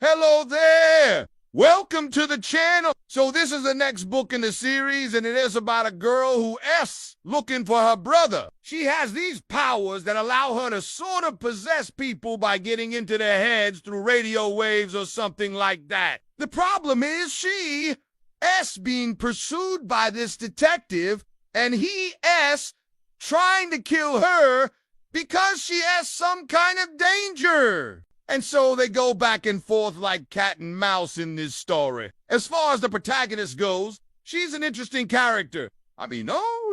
Hello there! Welcome to the channel. So this is the next book in the series, and it is about a girl who's looking for her brother. She has these powers that allow her to sort of possess people by getting into their heads through radio waves or something like that. The problem is she, being pursued by this detective, and he, trying to kill her because she has some kind of danger. And so they go back and forth like cat and mouse in this story. As far as the protagonist goes, she's an interesting character.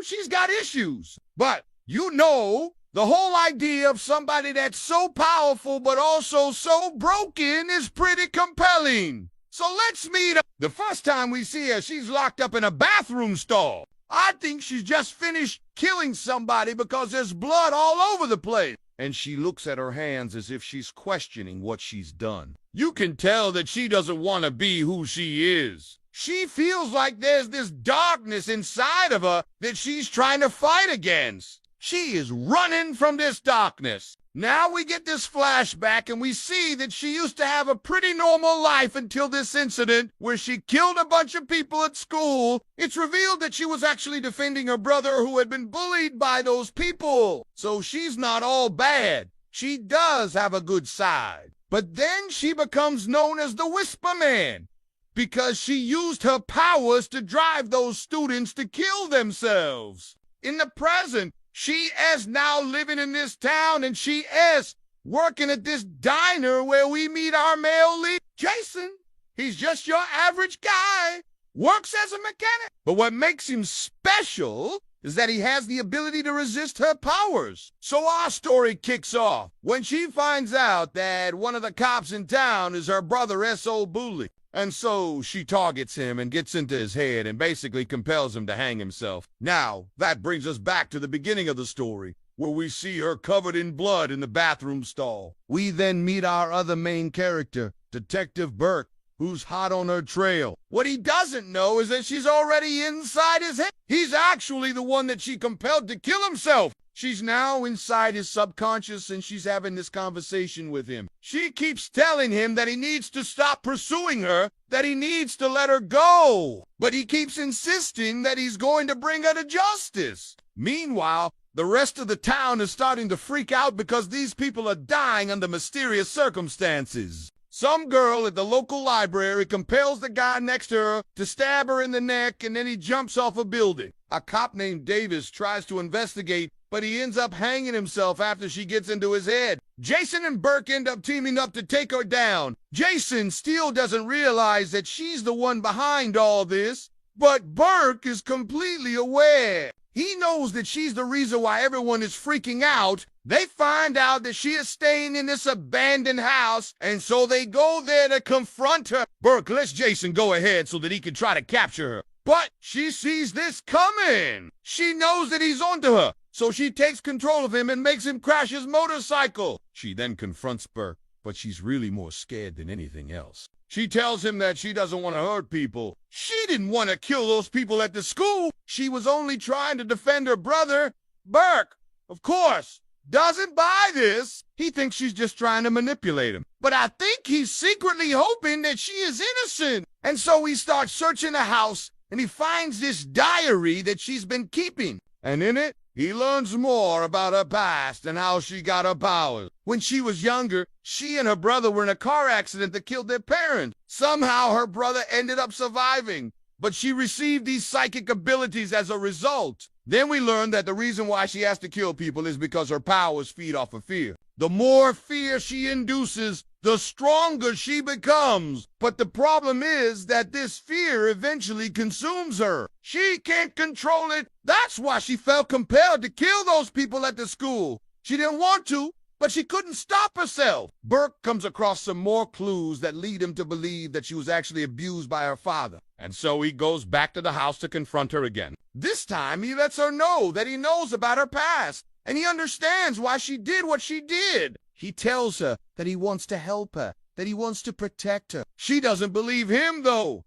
She's got issues. But, the whole idea of somebody that's so powerful but also so broken is pretty compelling. So let's meet her. The first time we see her, she's locked up in a bathroom stall. I think she's just finished killing somebody because there's blood all over the place. And she looks at her hands as if she's questioning what she's done. You can tell that she doesn't want to be who she is. She feels like there's this darkness inside of her that she's trying to fight against. She is running from this darkness. Now we get this flashback and we see that she used to have a pretty normal life until this incident where she killed a bunch of people at school. It's revealed that she was actually defending her brother who had been bullied by those people. So she's not all bad. She does have a good side. But then she becomes known as the Whisper Man because she used her powers to drive those students to kill themselves. In the present, she is now living in this town, and she is working at this diner where we meet our male lead, Jason. He's just your average guy, works as a mechanic. But what makes him special is that he has the ability to resist her powers. So our story kicks off when she finds out that one of the cops in town is her brother, S.O. Bully. And so she targets him and gets into his head and basically compels him to hang himself. Now, that brings us back to the beginning of the story, where we see her covered in blood in the bathroom stall. We then meet our other main character, Detective Burke, who's hot on her trail. What he doesn't know is that she's already inside his head. He's actually the one that she compelled to kill himself. She's now inside his subconscious, and she's having this conversation with him. She keeps telling him that he needs to stop pursuing her, that he needs to let her go. But he keeps insisting that he's going to bring her to justice. Meanwhile, the rest of the town is starting to freak out because these people are dying under mysterious circumstances. Some girl at the local library compels the guy next to her to stab her in the neck, and then he jumps off a building. A cop named Davis tries to investigate, but he ends up hanging himself after she gets into his head. Jason and Burke end up teaming up to take her down. Jason still doesn't realize that she's the one behind all this, but Burke is completely aware. He knows that she's the reason why everyone is freaking out. They find out that she is staying in this abandoned house, and so they go there to confront her. Burke lets Jason go ahead so that he can try to capture her. But she sees this coming. She knows that he's onto her, so she takes control of him and makes him crash his motorcycle. She then confronts Burke, but she's really more scared than anything else. She tells him that she doesn't want to hurt people. She didn't want to kill those people at the school. She was only trying to defend her brother. Burke, of course, doesn't buy this. He thinks she's just trying to manipulate him. But I think he's secretly hoping that she is innocent. And so he starts searching the house, and he finds this diary that she's been keeping. And in it, he learns more about her past and how she got her powers. When she was younger, she and her brother were in a car accident that killed their parents. Somehow her brother ended up surviving, but she received these psychic abilities as a result. Then we learn that the reason why she has to kill people is because her powers feed off of fear. The more fear she induces, the stronger she becomes. But the problem is that this fear eventually consumes her. She can't control it. That's why she felt compelled to kill those people at the school. She didn't want to, but she couldn't stop herself. Burke comes across some more clues that lead him to believe that she was actually abused by her father. And so he goes back to the house to confront her again. This time, he lets her know that he knows about her past, and he understands why she did what she did. He tells her that he wants to help her, that he wants to protect her. She doesn't believe him, though.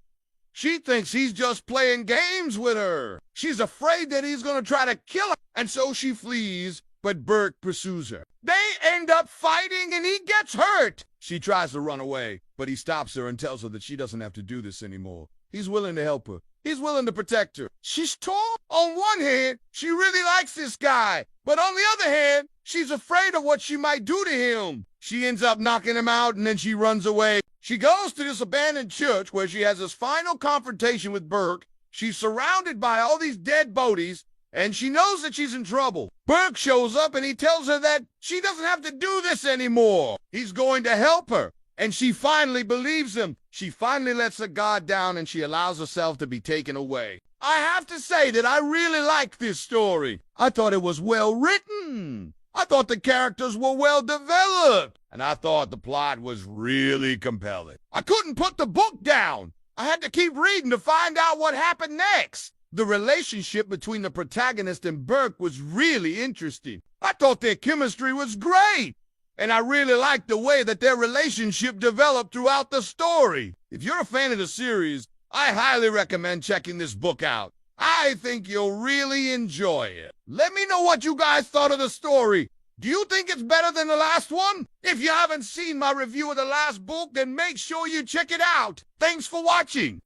She thinks he's just playing games with her. She's afraid that he's going to try to kill her, and so she flees, but Burke pursues her. They end up fighting, and he gets hurt. She tries to run away, but he stops her and tells her that she doesn't have to do this anymore. He's willing to help her. He's willing to protect her. She's torn. On one hand, she really likes this guy, but on the other hand, she's afraid of what she might do to him. She ends up knocking him out, and then she runs away. She goes to this abandoned church where she has this final confrontation with Burke. She's surrounded by all these dead bodies, and she knows that she's in trouble. Burke shows up, and he tells her that she doesn't have to do this anymore. He's going to help her, and she finally believes him. She finally lets her guard down, and she allows herself to be taken away. I have to say that I really liked this story. I thought it was well written. I thought the characters were well developed, and I thought the plot was really compelling. I couldn't put the book down. I had to keep reading to find out what happened next. The relationship between the protagonist and Burke was really interesting. I thought their chemistry was great, and I really liked the way that their relationship developed throughout the story. If you're a fan of the series, I highly recommend checking this book out. I think you'll really enjoy it. Let me know what you guys thought of the story. Do you think it's better than the last one? If you haven't seen my review of the last book, then make sure you check it out. Thanks for watching.